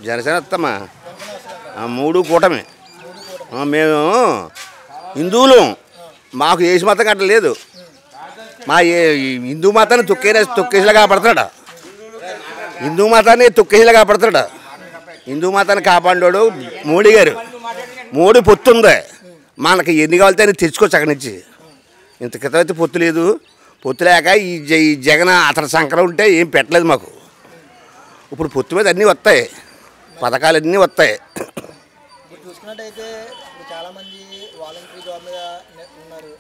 జనసేన వస్తామా? మూడు కూటమి. మేము హిందువులు, మాకు ఏసు మతం గట్ట లేదు. మా హిందూ మతాన్ని తొక్కేసిలా కాపాడుతున్నాడు. హిందూ మతాన్ని తొక్కేసిలా కాపాడుతున్నాడు. హిందూ మతాన్ని కాపాడాడు మోడీ గారు. మోడీ పొత్తు ఉంది, మనకి ఎన్ని కావాలితే అని తెచ్చుకోవచ్చు అక్కడి నుంచి. ఇంత క్రితం అయితే పొత్తు లేదు. పొత్తు లేక ఈ జగన్ అతని సంకరం ఉంటే ఏం పెట్టలేదు మాకు. ఇప్పుడు పొత్తు మీద అన్నీ వస్తాయి, పథకాలు అన్నీ వస్తాయి. చూసుకున్నట్టయితే చాలామంది వాలంటరీ జాబ్ మీద ఉన్నారు.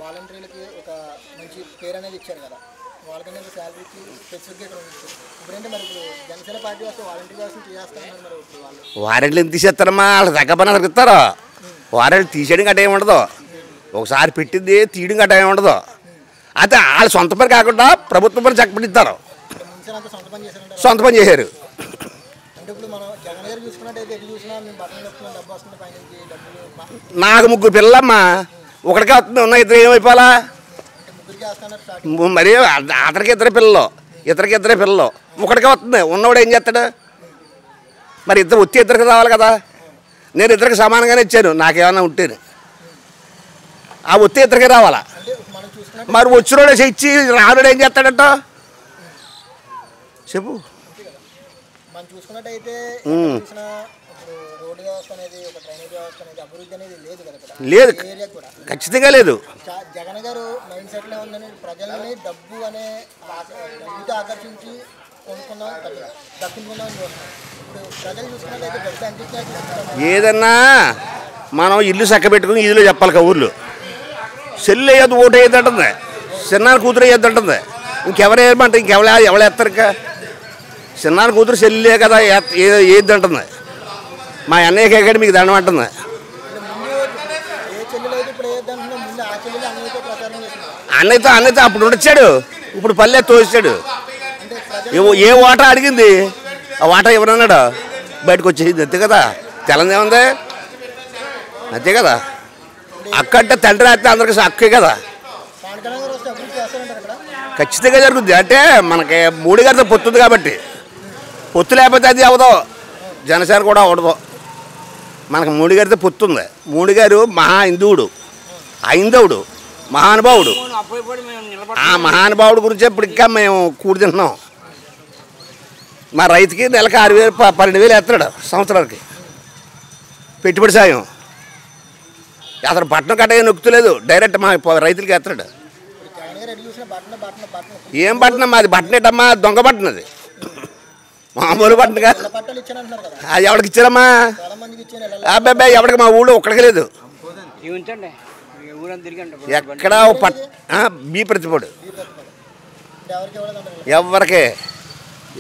వాలంటీర్లకి ఒక మంచి పేరు అనేది ఇచ్చారు కదా, వాళ్ళకనే శాలరీకి స్పెసిఫిక్గా ఇక్కడ ఉంది. ఇప్పుడంటే మరి ఇప్పుడు జనసేన పార్టీ వస్తే వాలంటరీ వ్యవస్థను తీసేస్తారన్నారు. మరి ఇప్పుడు వాళ్ళు వారెంట్లు ఎందుకు తీసేస్తారమ్మా? వాళ్ళు తగ్గపని అడుగుతారు. వారెంట్లు తీసేయడం గట్ట ఏమి ఉండదు. ఒకసారి పెట్టింది తీయడం గట్ట ఏమి ఉండదు. అయితే వాళ్ళు సొంత పని కాకుండా ప్రభుత్వ పని చక్కబడిస్తారు. సొంత పని చేశారు. అంటే ఇప్పుడు మనం జగన్ గారు చూసుకున్నట్టయితే ఎటు చూసినా మేము బట్టలు వస్తున్నాం, డబ్బు వస్తుంది, పైనుంచి డబ్బులు. నాకు 3 పిల్లలమ్మా, ఒకటికే వస్తుంది, ఉన్న 2 ఏమైపోవాలా? మరి అతనికి 2 పిల్లలు, ఇతరికి 2 పిల్లలు, ఒకటికే వస్తుంది. ఉన్నవాడు ఏం చేస్తాడు? మరి వచ్చి 2కి రావాలి కదా. నేను 2కి సమానంగానే ఇచ్చాను, నాకేమన్నా ఉంటేను. ఆ వచ్చి 2కి రావాలా? మరి వచ్చినోడే ఇచ్చి రానుడు ఏం చేస్తాడంట చెప్పు. మనం చూసుకున్నట్టయితే రోడ్డు వ్యవస్థ అనేది, ఒక డ్రైనేజ్ వ్యవస్థ అనేది, అభివృద్ధి అనేది లేదు కదా, లేదు, ఏరియా కూడా ఖచ్చితంగా లేదు. జగన్ గారు మైండ్ సెట్లో ఉందని ప్రజల్ని డబ్బు అనే డబ్బుతో ఆకర్షించి కొనుక్కున్నాం, దక్కించుకున్నాం చూస్తున్నాం. ఇప్పుడు ప్రజలు చూసుకున్నట్టయితే డబ్బు అందించాలి. ఏదన్నా మనం ఇల్లు చక్క పెట్టుకుని ఇదిలో చెప్పాలి. ఊర్లో సెల్లు వేయద్దు, ఓటు వేయద్దంటుంది, చిన్నాన్న కూతురు వేయద్దంటుంది. ఇంకెవరు వేయమంటే ఎవరు వేస్తారు? ఇంకా చిన్నాన్న కూతురు సెల్లే కదా వేయద్దంటుంది. మా అన్నయ్యకి ఎక్కడ మీకు దండం అంటుంది. అన్నయ్యతో అప్పుడు వచ్చాడు, ఇప్పుడు పల్లె తోసాడు. ఏ వాటా అడిగింది, ఆ వాటా ఎవరన్నాడు? బయటకు వచ్చేసింది. అంతే కదా, తెలంగాణ అంతే కదా. అక్క అంటే తండ్రి అయితే అందరికీ అక్కే కదా. ఖచ్చితంగా జరుగుద్ది. అంటే మనకి మోడీ గారితో పొత్తుంది కాబట్టి. పొత్తు లేకపోతే అది అవదో, జనసేన కూడా అవడదు. మనకు మోడీ గారితో పొత్తుంది. మోడీ గారు మహా హిందువుడు, హైందవుడు, మహానుభావుడు. ఆ మహానుభావుడు గురించి ఇప్పుడు ఇంకా మేము కూడి తింటున్నాం. మా రైతుకి నెలకు 6,000 12,000 వేస్తున్నాడు సంవత్సరానికి పెట్టుబడి సాయం. అసలు బట్టను కట్ట నొక్కుతలేదు, డైరెక్ట్ మా రైతులకి వేస్తున్నాడు. ఏం బట్టన? మాది బట్టనేటమ్మా, దొంగ బట్టన. అది మామూలు బట్టనుగా. అది ఎవరికి ఇచ్చారమ్మా? అబ్బాయి ఎవరికి, మా ఊళ్ళో ఒక్కడికి లేదు. ఎక్కడ బీ ప్రతిపోడు ఎవరికి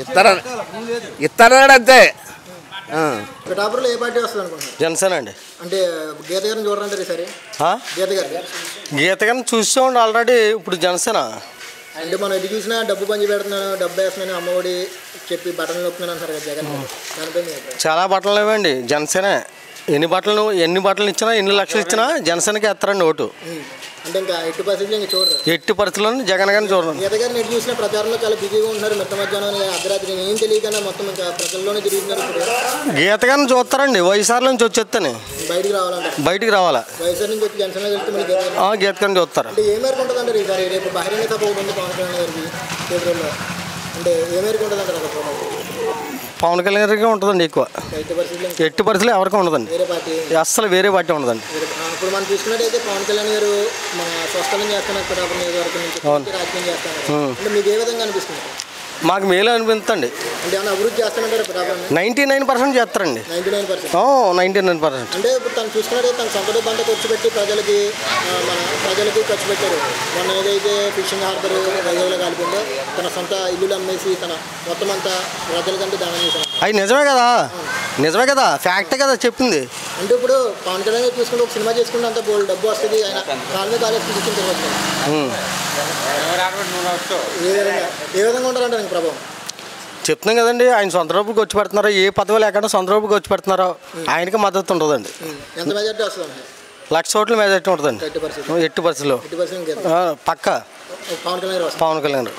ఇస్తారన్నాడు అంతే. పిఠాపురంలో ఏ పార్టీ వస్తుంది అనుకుంటున్నారు? జనసేన అండి. అంటే గీత గారిని చూడరంటారు ఈసారి? గీత గారిని చూసామండి ఆల్రెడీ. ఇప్పుడు జనసేన అంటే మనం ఎటు చూసినా డబ్బు పంచి పెడుతున్నాను, డబ్బు వేస్తున్నాను, అమ్మఒడి చెప్పి బట్టలు నొక్కున్నాను అంటారు కదా జగన్. దానిపై చాలా బట్టలు లేవండి. జనసేన ఎన్ని బట్టలు ఇచ్చినా, ఎన్ని లక్షలు ఇచ్చినా జనసేనకి వేస్తారండి ఓటు. అంటే ఇంకా ఎట్టి పరిస్థితులు ఇంకా చూడరు. ఎట్టి పరిస్థితుల్లో జగన్ గారిని చూడరు. గీత గారిని ఎటు చూసినా ప్రచారంలో చాలా బిజీగా ఉంటున్నారు. మిట్ట మధ్యాహ్నం అర్ధరాత్రి ఏం తెలియకుండా మొత్తం ఇంకా ప్రజల్లోనే తిరుగుతున్నారు. గీత గారిని చూస్తారండి. వైఎస్ఆర్ నుంచి వచ్చేస్తాను బయటికి రావాలా. వైఎస్ఆర్ నుంచి వచ్చి జనసేన వెళ్తే గీత గారిని చూస్తారు. అంటే ఏ మేరకు ఉంటుంది అంటారు ఈసారి? రేపు బహిరంగ సభ ఒకటి ఉంది పవన్ కళ్యాణ్ గారికి ఫిబ్రవరిలో. అంటే ఏ మేరకు ఉంటుంది అంటారు అక్కడ? పవన్ కళ్యాణ్ గారికి ఉంటుందండి ఎక్కువ. ఎట్టి పరిస్థితులు ఎవరికి ఉండదండి. అస్సలు వేరే పార్టీ ఉండదండి. ఇప్పుడు మనం చూసుకున్నట్టయితే పవన్ కళ్యాణ్ గారు మన స్వస్థలం చేస్తున్నారు, పిఠాపురం నియోజకవర్గం నుంచి రాజకీయం చేస్తున్నారు. అంటే మీకు ఏ విధంగా అనిపిస్తుంది? మాకు మేలు అనిపిస్తుంది. అంటే ఏమైనా అభివృద్ధి చేస్తున్నారు పిఠాపురం? 99% చేస్తారండి. 99%. అంటే ఇప్పుడు తను చూసుకున్నట్టయితే తన సొంత డబ్బు అంతా ఖర్చు పెట్టి ప్రజలకి ఖర్చు పెట్టారు. మొన్న ఏదైతే ఫిషింగ్ హార్బర్ వైజాగ్లో కలిపిందో తన సొంత ఇల్లులు అమ్మేసి తన మొత్తం అంతా ప్రజలకంటే దానం చేశారు. అది నిజమే కదా, ఫ్యాక్టే కదా చెప్పింది. అంటే ఇప్పుడు పవన్ కళ్యాణ్ గారు చూసుకుంటే ఒక సినిమా చేసుకుంటే అంత డబ్బు వస్తుంది, ఆయన కాలు మీద కాలేసి తీసుకుని తిరగచ్చు. ఏ విధంగా ఉంటారంటారు ఇంక ప్రభావం? చెప్తున్నాం కదండి, ఆయన సొంత రూపుకి వచ్చి పెడుతున్నారో, ఏ పదవి లేకుండా సొంత రూపుకి వచ్చి పెడుతున్నారో ఆయనకి మద్దతు ఉంటుందండి. ఎంత మెజార్టీ వస్తుంది? 1,00,000 ఓట్ల మెజార్టీ ఉంటుందండి. ఎట్టి పరిస్థితుల్లో పక్క పవన్ కళ్యాణ్